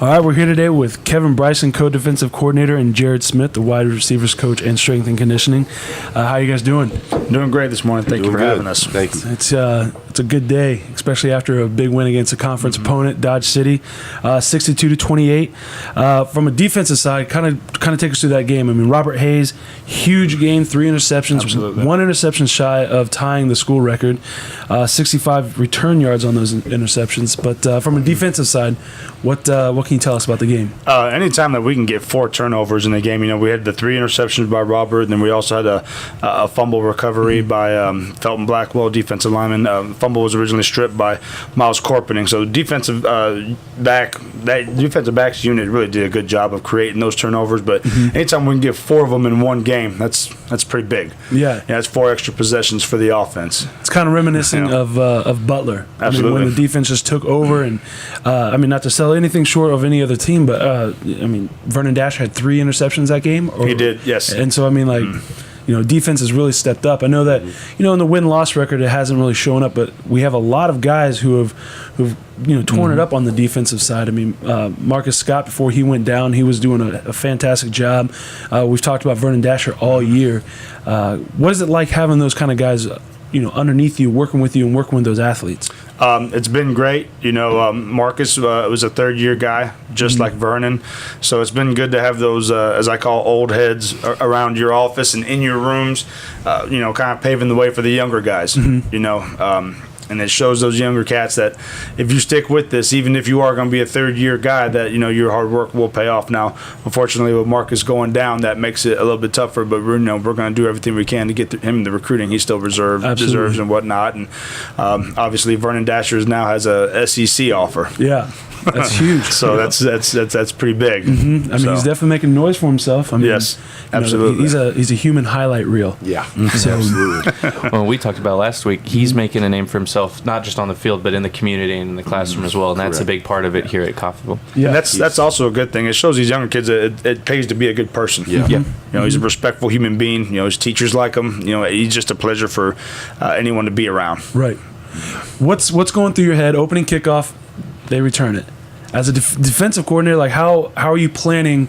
All right, we're here today with Kevin Bryson, co-defensive coordinator, and Jared Smith, the wide receivers coach and strength and conditioning. How are you guys doing? Doing great this morning. Thank you for having us. Thank you. It's a good day, especially after a big win against a conference opponent, Dodge City, 62-28. From a defensive side, kind of take us through that game. I mean, Robert Hayes, huge game, 3 interceptions, Absolutely. 1 interception shy of tying the school record, 65 return yards on those interceptions. But from a defensive side, what can you tell us about the game? Anytime that we can get 4 turnovers in the game, we had the 3 interceptions by Robert, and then we also had a fumble recovery by Felton Blackwell, defensive lineman. Fumble was originally stripped by Miles Corpening. So defensive backs unit really did a good job of creating those turnovers. But anytime we can get 4 of them in one game, that's pretty big. Yeah, that's 4 extra possessions for the offense. It's kind of reminiscent of Butler. Absolutely. I mean, when the defense just took over, and not to sell anything short of any other team, but Vernon Dasher had 3 interceptions that game. He did, yes. And so defense has really stepped up. I know that in the win-loss record it hasn't really shown up, but we have a lot of guys who've torn it up on the defensive side. I mean, Marcus Scott, before he went down, he was doing a fantastic job. We've talked about Vernon Dasher all year. What is it like having those kind of guys underneath you, working with you and working with those athletes? It's been great. Marcus was a third-year guy, just like Vernon. So it's been good to have those, as I call, old heads around your office and in your rooms, kind of paving the way for the younger guys, And it shows those younger cats that if you stick with this, even if you are going to be a third-year guy, that, your hard work will pay off. Now, unfortunately, with Marcus going down, that makes it a little bit tougher, but we're going to do everything we can to get him the recruiting he still deserves and whatnot. And obviously, Vernon Dasher now has a SEC offer. Yeah. That's huge. So that's pretty big. He's definitely making noise for himself. Yes, absolutely. He's a human highlight reel. Yeah, absolutely. Well, we talked about last week, he's making a name for himself, not just on the field, but in the community and in the classroom as well, and that's a big part of it here at Coffeyville. Yeah, and that's also a good thing. It shows these younger kids that it pays to be a good person. Yeah. He's a respectful human being. His teachers like him. He's just a pleasure for anyone to be around. Right. What's going through your head? Opening kickoff, they return it. As a defensive coordinator, how are you planning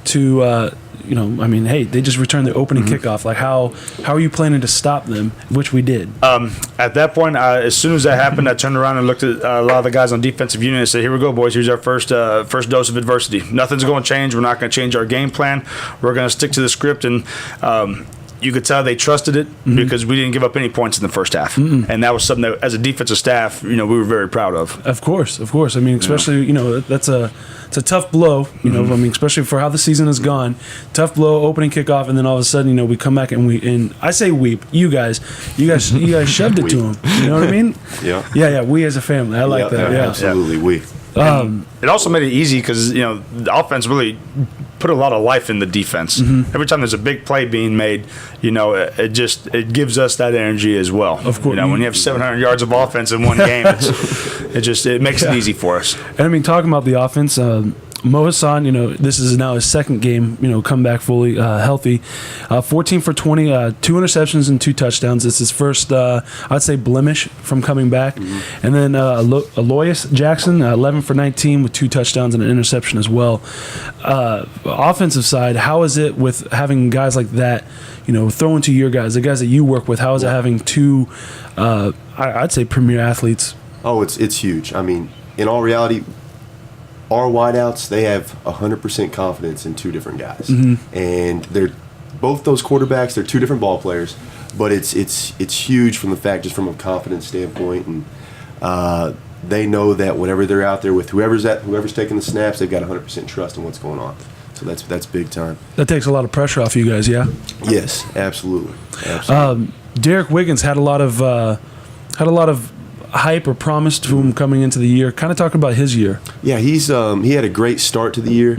to, they just returned the opening kickoff. Like, how are you planning to stop them, which we did? At that point, as soon as that happened, I turned around and looked at a lot of the guys on defensive unit and said, here we go, boys. Here's our first dose of adversity. Nothing's going to change. We're not going to change our game plan. We're going to stick to the script. And you could tell they trusted it because we didn't give up any points in the first half. And that was something that, as a defensive staff, we were very proud of. Of course. I mean, especially, it's a tough blow, especially for how the season has gone. Tough blow, opening kickoff, and then all of a sudden, we come back and I say you guys shoved it to them. You know what I mean? Yeah, we as a family. I like that. Yeah. Absolutely, we. It also made it easy because the offense really put a lot of life in the defense. Every time there's a big play being made, it gives us that energy as well. Of course, when you have 700 yards of offense in one game, it makes it easy for us. And talking about the offense. Mo Hassan, this is now his second game, come back fully healthy. 14 for 20, 2 interceptions and 2 touchdowns. It's his first, I'd say, blemish from coming back. And then Aloysius Jackson, 11 for 19 with 2 touchdowns and an interception as well. Offensive side, how is it with having guys like that, throwing to your guys, the guys that you work with? How is it having 2, I'd say, premier athletes? Oh, it's huge. I mean, in all reality, our wideouts, they have 100% confidence in 2 different guys. And they're both those quarterbacks, they're 2 different ball players, but it's huge from the fact, just from a confidence standpoint. And they know that whenever they're out there with whoever's taking the snaps, they've got 100% trust in what's going on. So that's big time. That takes a lot of pressure off you guys, yeah? Yes, absolutely. Derrick Wiggins had a lot of hype or promise to him coming into the year. Kind of talk about his year. Yeah, he had a great start to the year.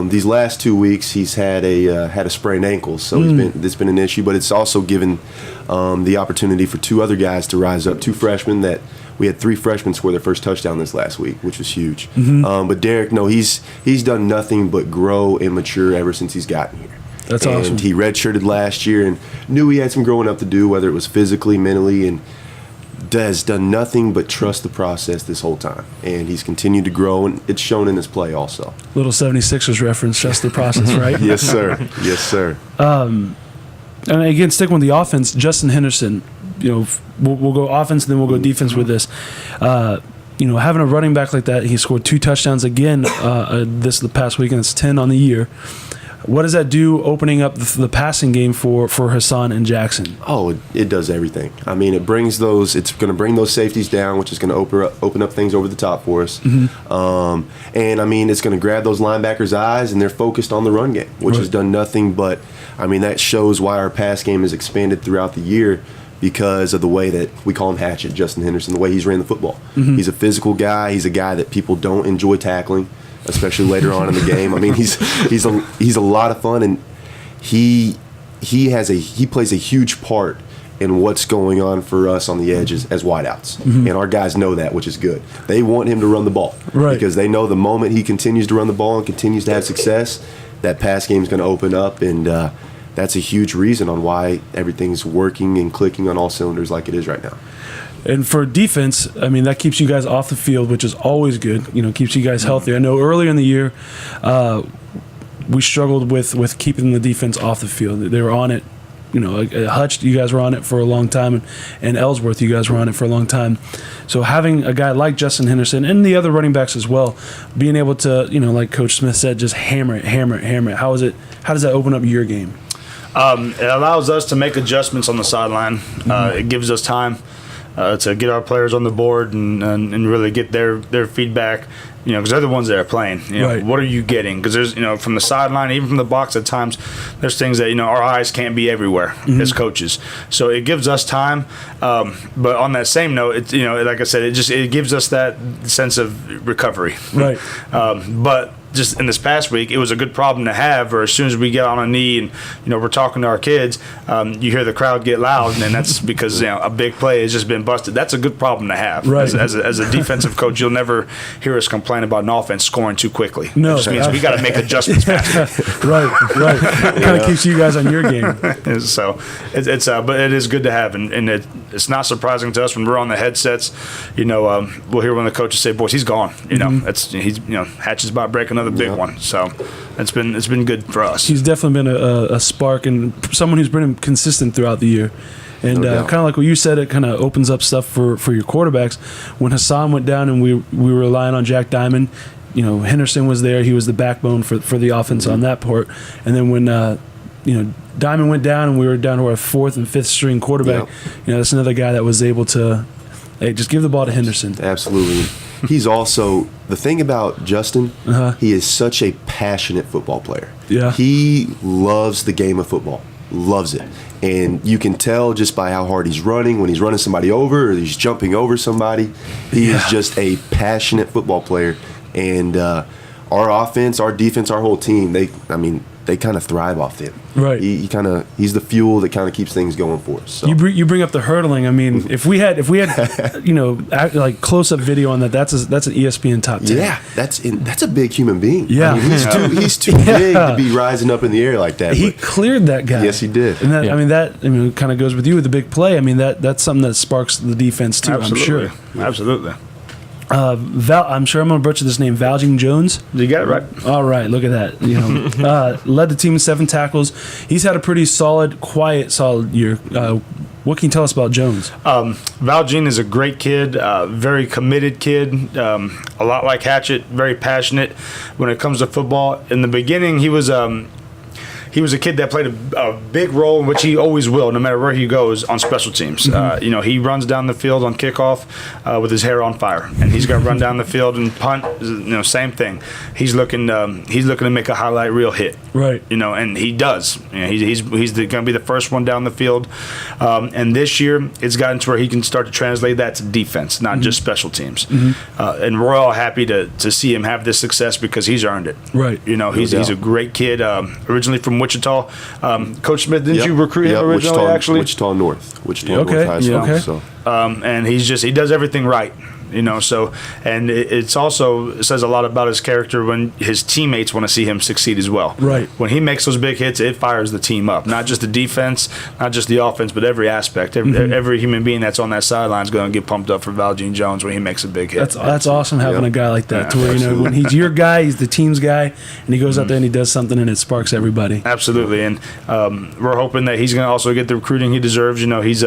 These last 2 weeks, he's had a sprained ankle, so it's been an issue. But it's also given the opportunity for 2 other guys to rise up. 2 freshmen that we had 3 freshmen score their first touchdown this last week, which was huge. But Derrick, he's done nothing but grow and mature ever since he's gotten here. That's awesome. And he redshirted last year and knew he had some growing up to do, whether it was physically, mentally, and has done nothing but trust the process this whole time, and he's continued to grow, and it's shown in his play also. Little 76ers reference, trust the process, right? Yes, sir. Yes, sir. And again, sticking with the offense, Justin Henderson, we'll go offense, then we'll go defense with this. Having a running back like that, he scored 2 touchdowns again the past weekend. It's 10 on the year. What does that do opening up the passing game for Hassan and Jackson? Oh, it does everything. I mean, it's going to bring those safeties down, which is going to open up things over the top for us. Mm-hmm. And, I mean, it's going to grab those linebackers' eyes, and they're focused on the run game, which has done nothing but, I mean, that shows why our pass game has expanded throughout the year because of the way that we call him Hatchet, Justin Henderson, the way he's ran the football. Mm-hmm. He's a physical guy. He's a guy that people don't enjoy tackling, especially later on in the game. I mean, he's a lot of fun, and he plays a huge part in what's going on for us on the edges as wideouts. Mm-hmm. And our guys know that, which is good. They want him to run the ball because they know the moment he continues to run the ball and continues to have success, that pass game is going to open up, and that's a huge reason on why everything's working and clicking on all cylinders like it is right now. And for defense, I mean, that keeps you guys off the field, which is always good. Keeps you guys healthy. I know earlier in the year, we struggled with keeping the defense off the field. They were on it. Hutch, you guys were on it for a long time, and Ellsworth, you guys were on it for a long time. So having a guy like Justin Henderson and the other running backs as well, being able to, like Coach Smith said, just hammer it. How does that open up your game? It allows us to make adjustments on the sideline. It gives us time to get our players on the board and really get their feedback, because they're the ones that are playing. Right. What are you getting? Because there's, from the sideline, even from the box, at times there's things that our eyes can't be everywhere as coaches. So it gives us time. But on that same note, it's like I said, it gives us that sense of recovery. Right. But just in this past week, it was a good problem to have. Or as soon as we get on a knee and we're talking to our kids, you hear the crowd get loud, and that's because a big play has just been busted. That's a good problem to have. Right. As a defensive coach, you'll never hear us complain about an offense scoring too quickly. No, it just means we got to make adjustments faster. Right. Kind of keeps you guys on your game. So but it is good to have, and it's not surprising to us when we're on the headsets. We'll hear one of the coaches say, "Boys, he's gone." He's Hatch is about to break another big one. So it's been good for us. He's definitely been a spark and someone who's been consistent throughout the year. And kind of like what you said, it kind of opens up stuff for your quarterbacks. When Hassan went down and we were relying on Jack Diamond, Henderson was there. He was the backbone for the offense on that part. And then when Diamond went down and we were down to our 4th and 5th string quarterback, that's another guy that was able to, just give the ball to Henderson. Absolutely. He's also, the thing about Justin, he is such a passionate football player. Yeah. He loves the game of football, loves it. And you can tell just by how hard he's running, when he's running somebody over or he's jumping over somebody. He is just a passionate football player. And our offense, our defense, our whole team, they kind of thrive off him. Right. He's the fuel that kind of keeps things going for us. So. You bring up the hurdling. I mean, if we had like close up video on that's an ESPN top 10. Yeah, that's a big human being. Yeah, I mean, he's too big to be rising up in the air like that. He cleared that guy. Yes, he did. And that kind of goes with you with the big play. I mean that's something that sparks the defense too. Absolutely. I'm sure. Absolutely. I'm sure I'm going to butcher this name. Valjean Jones. You got it right. All right, look at that. Led the team in 7 tackles. He's had a pretty solid year. What can you tell us about Jones? Valjean is a great kid, very committed kid, a lot like Hatchet, very passionate when it comes to football. In the beginning, he was a kid that played a big role, in which he always will, no matter where he goes, on special teams. He runs down the field on kickoff with his hair on fire, and he's going to run down the field and punt. Same thing. He's looking to make a highlight reel hit. Right. And he does. He's going to be the first one down the field. And this year, it's gotten to where he can start to translate that to defense, not just special teams. And we're all happy to see him have this success because he's earned it. Right. He's a great kid, originally from Wichita. Coach Smith, didn't you recruit him originally? Wichita North High School. Okay. So. And he does everything right. So, and it's also it says a lot about his character when his teammates want to see him succeed as well. Right. When he makes those big hits, it fires the team up. Not just the defense, not just the offense, but every aspect. Every human being that's on that sideline is going to get pumped up for Valjean Jones when he makes a big hit. That's awesome having a guy like that. To where, when he's your guy, he's the team's guy, and he goes out there and he does something and it sparks everybody. Absolutely, and we're hoping that he's going to also get the recruiting he deserves. He's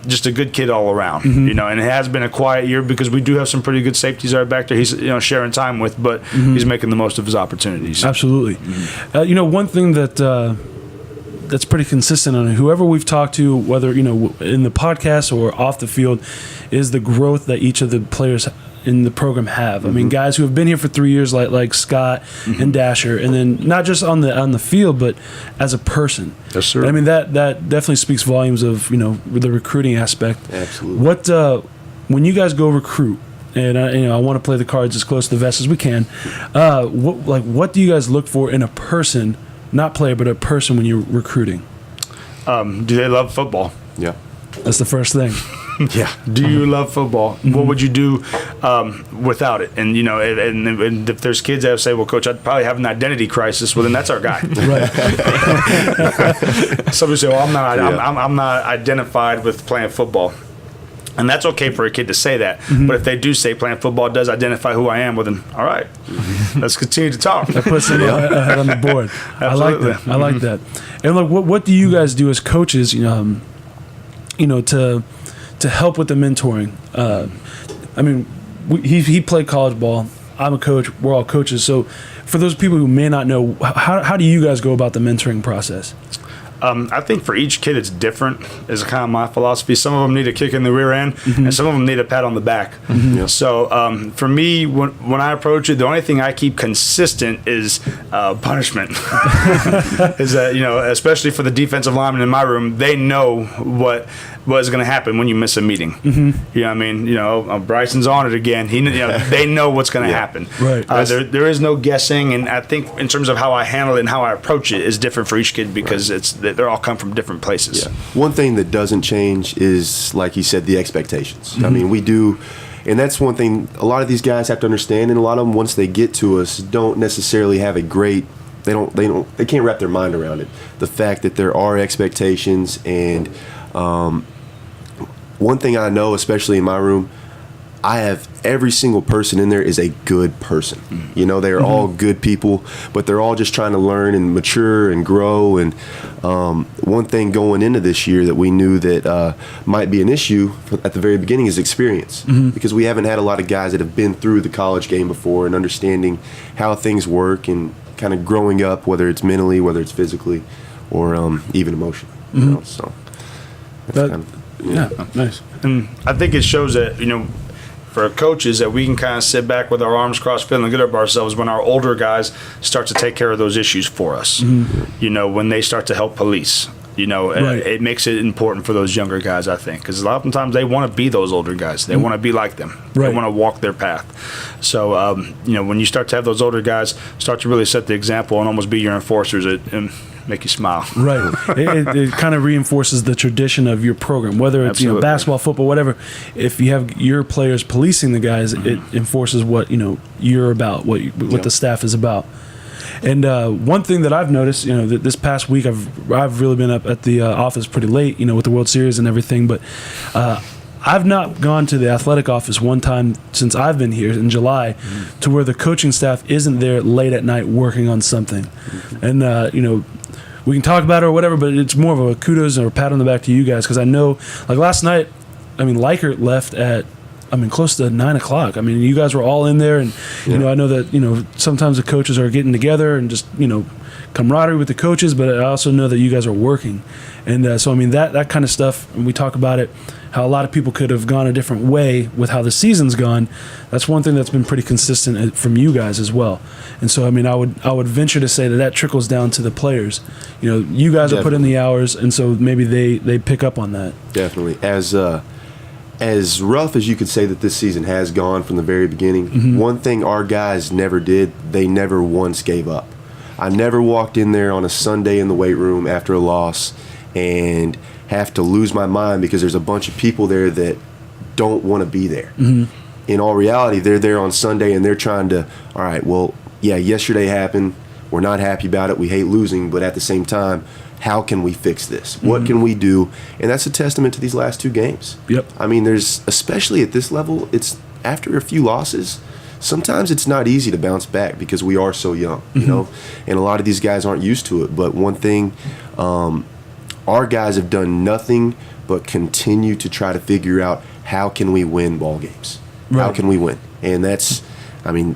just a good kid all around. And it has been a quiet year because we do have some pretty good safeties right back there. He's sharing time with, but he's making the most of his opportunities. Absolutely. One thing that's pretty consistent on whoever we've talked to, whether in the podcast or off the field, is the growth that each of the players in the program have. I mean, guys who have been here for 3 years, like Scott and Dasher, and then not just on the field, but as a person. Yes, sir. And I mean, that definitely speaks volumes of the recruiting aspect. Absolutely. What when you guys go recruit, and I want to play the cards as close to the vest as we can. What do you guys look for in a person, not player, but a person when you're recruiting? Do they love football? Yeah. That's the first thing. Yeah. Do you love football? What would you do without it? And and if there's kids that say, "Well, Coach, I'd probably have an identity crisis," well, then that's our guy. Right. Somebody say, "Well, I'm not identified with playing football." And that's okay for a kid to say that. But if they do say playing football does identify who I am, well then, all right, let's continue to talk. That puts them ahead on the board. Absolutely. I like that. And what do you guys do as coaches? To help with the mentoring. He played college ball. I'm a coach. We're all coaches. So, for those people who may not know, how do you guys go about the mentoring process? I think for each kid it's different is kind of my philosophy. Some of them need a kick in the rear end and some of them need a pat on the back. So for me, when I approach it, the only thing I keep consistent is punishment. Is that, especially for the defensive linemen in my room, they know what is going to happen when you miss a meeting. You know what I mean? Bryson's on it again. They know what's going to happen. Right. There is no guessing, and I think in terms of how I handle it and how I approach it is different for each kid because they're all come from different places. Yeah. One thing that doesn't change is, like you said, the expectations. I mean, we do, and that's one thing a lot of these guys have to understand, and a lot of them, once they get to us, don't necessarily have a great, they can't wrap their mind around it. The fact that there are expectations, and one thing I know, especially in my room, I have every single person in there is a good person. They're all good people, but they're all just trying to learn and mature and grow. And one thing going into this year that we knew that might be an issue at the very beginning is experience, because we haven't had a lot of guys that have been through the college game before and understanding how things work and kind of growing up, whether it's mentally, whether it's physically, or even emotionally. So that's kind of, nice. And I think it shows that, for coaches, that we can kind of sit back with our arms crossed, feeling good about ourselves when our older guys start to take care of those issues for us. When they start to help police. Right. It makes it important for those younger guys, I think, because a lot of times they want to be those older guys. They want to be like them. Right. They want to walk their path. So, when you start to have those older guys start to really set the example and almost be your enforcers, it make you smile. Right. It kind of reinforces the tradition of your program, whether it's basketball, football, whatever. If you have your players policing the guys, it enforces what you're about, what the staff is about. And one thing that I've noticed, that this past week I've really been up at the office pretty late, with the World Series and everything, but I've not gone to the athletic office one time since I've been here in July to where the coaching staff isn't there late at night working on something. And, we can talk about it or whatever, but it's more of a kudos or a pat on the back to you guys, because I know, like last night, Likert left at close to 9 o'clock. You guys were all in there, and I know that sometimes the coaches are getting together and just camaraderie with the coaches, but I also know that you guys are working, and so that kind of stuff. And we talk about it, how a lot of people could have gone a different way with how the season's gone. That's one thing that's been pretty consistent from you guys as well. And so I would venture to say that trickles down to the players. You guys are putting in the hours, and so maybe they pick up on that. Definitely. As rough as you could say that this season has gone from the very beginning, one thing our guys never did, they never once gave up. I never walked in there on a Sunday in the weight room after a loss and have to lose my mind because there's a bunch of people there that don't want to be there. In all reality, they're there on Sunday and they're trying to, all right, well, yeah, yesterday happened. We're not happy about it. We hate losing, but at the same time, how can we fix this? What can we do? And that's a testament to these last 2 games. Yep. I mean, there's, especially at this level, it's after a few losses, sometimes it's not easy to bounce back because we are so young, you know, and a lot of these guys aren't used to it. But one thing, our guys have done nothing but continue to try to figure out how can we win ball games? Right. How can we win? And that's, I mean,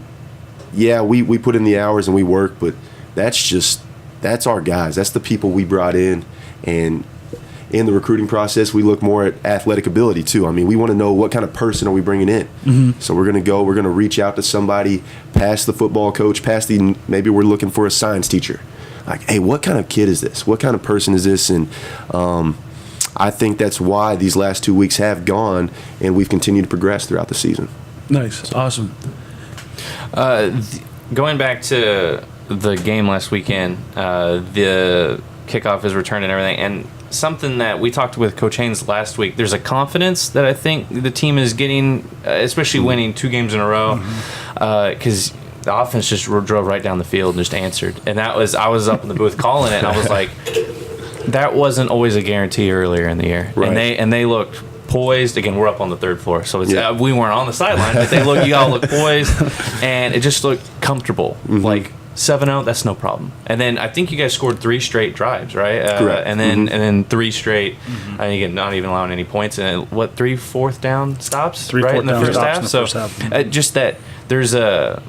yeah, we put in the hours and we work, but that's our guys. That's the people we brought in. And in the recruiting process, we look more at athletic ability too. I mean, we want to know what kind of person are we bringing in. So we're going to reach out to somebody past the football coach, maybe we're looking for a science teacher. Like, hey, what kind of kid is this? What kind of person is this? And I think that's why these last 2 weeks have gone, and we've continued to progress throughout the season. Nice. Awesome. Going back to the game last weekend, the kickoff is returned and everything, and something that we talked with Coach Haynes last week, there's a confidence that I think the team is getting, especially winning 2 games in a row, because the offense just drove right down the field and just answered. And I was up in the booth calling it, and I was like, that wasn't always a guarantee earlier in the year. Right. And they looked poised. Again, we're up on the 3rd floor, so it's, we weren't on the sideline, but you all look poised, and it just looked comfortable. Like 7-0, that's no problem. And then I think you guys scored 3 straight drives, right? Correct. And then 3 straight. Again, not even allowing any points. And 3 4th down stops, 3 right, fourth in the down first stops half. in the So first half. just that there's a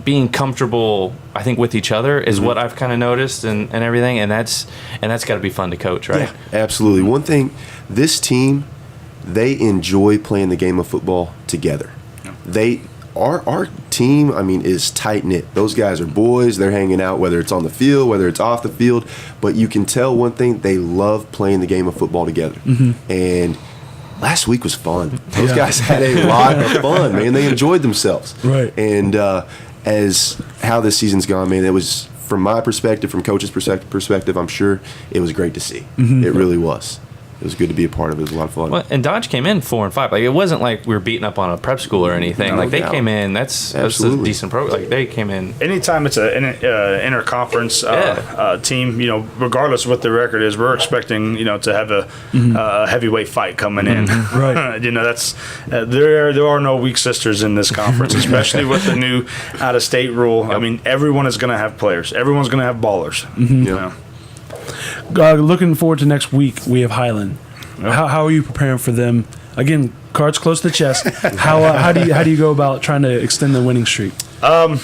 being comfortable, I think, with each other is what I've kind of noticed and everything, and that's got to be fun to coach, right? Yeah, absolutely. One thing, this team, they enjoy playing the game of football together. Our team, I mean, is tight-knit. Those guys are boys. They're hanging out, whether it's on the field, whether it's off the field. But you can tell one thing, they love playing the game of football together. And last week was fun. Those guys had a lot of fun, man. They enjoyed themselves. Right. And as how this season's gone, man, it was, from my perspective, from coach's perspective, I'm sure it was great to see. It really was. It was good to be a part of it. It was a lot of fun. Well, and Dodge came in 4-5. Like, it wasn't like we were beating up on a prep school or anything. No like they doubt. came in. That's a decent program. Like they came in. Anytime it's an interconference team, you know, regardless of what the record is, we're expecting, you know, to have a heavyweight fight coming in. Right. You know, that's there are no weak sisters in this conference, especially with the new out-of-state rule. I mean, everyone is going to have players. Everyone's going to have ballers. You know. Looking forward to next week, we have Highland. How are you preparing for them? Again, cards close to the chest. How do you go about trying to extend the winning streak? Well,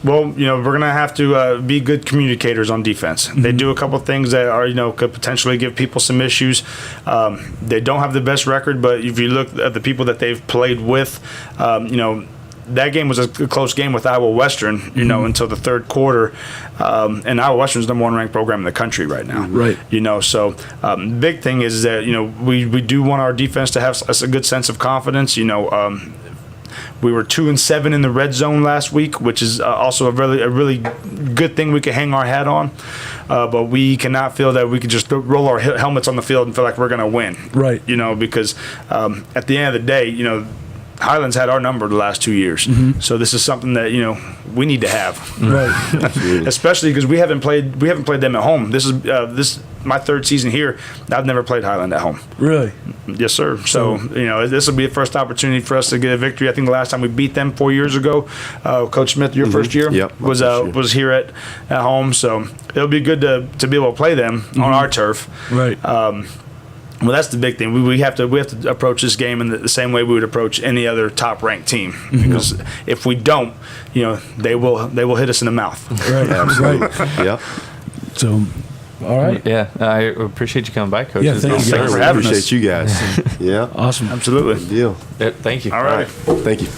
you know, we're going to have to be good communicators on defense. They do a couple of things that are, you know, could potentially give people some issues. They don't have the best record, but if you look at the people that they've played with, you know, that game was a close game with Iowa Western, you know, until the 3rd quarter. And Iowa Western's the number 1 ranked program in the country right now. Right. You know, so big thing is that, you know, we do want our defense to have a good sense of confidence. You know, we were 2-7 in the red zone last week, which is also a really good thing we could hang our hat on. But we cannot feel that we could just roll our helmets on the field and feel like we're going to win. Right. You know, because at the end of the day, you know, Highlands had our number the last 2 years, so this is something that, you know, we need to have, right? Especially because we haven't played them at home. This is my 3rd season here. I've never played Highland at home. Really? Yes, sir. So you know, this will be the first opportunity for us to get a victory. I think the last time we beat them 4 years ago, Coach Smith, your first year, was here at home. So it'll be good to be able to play them on our turf. Right. Well, that's the big thing. We have to approach this game in the same way we would approach any other top ranked team. Because if we don't, you know, they will hit us in the mouth. Right. Absolutely. Yep. So, all right. Yeah, I appreciate you coming by, Coach. Yeah, thank you. Thanks for having us. Appreciate you guys. Yeah. Awesome. Absolutely. Good deal. Thank you. All right. Thank you.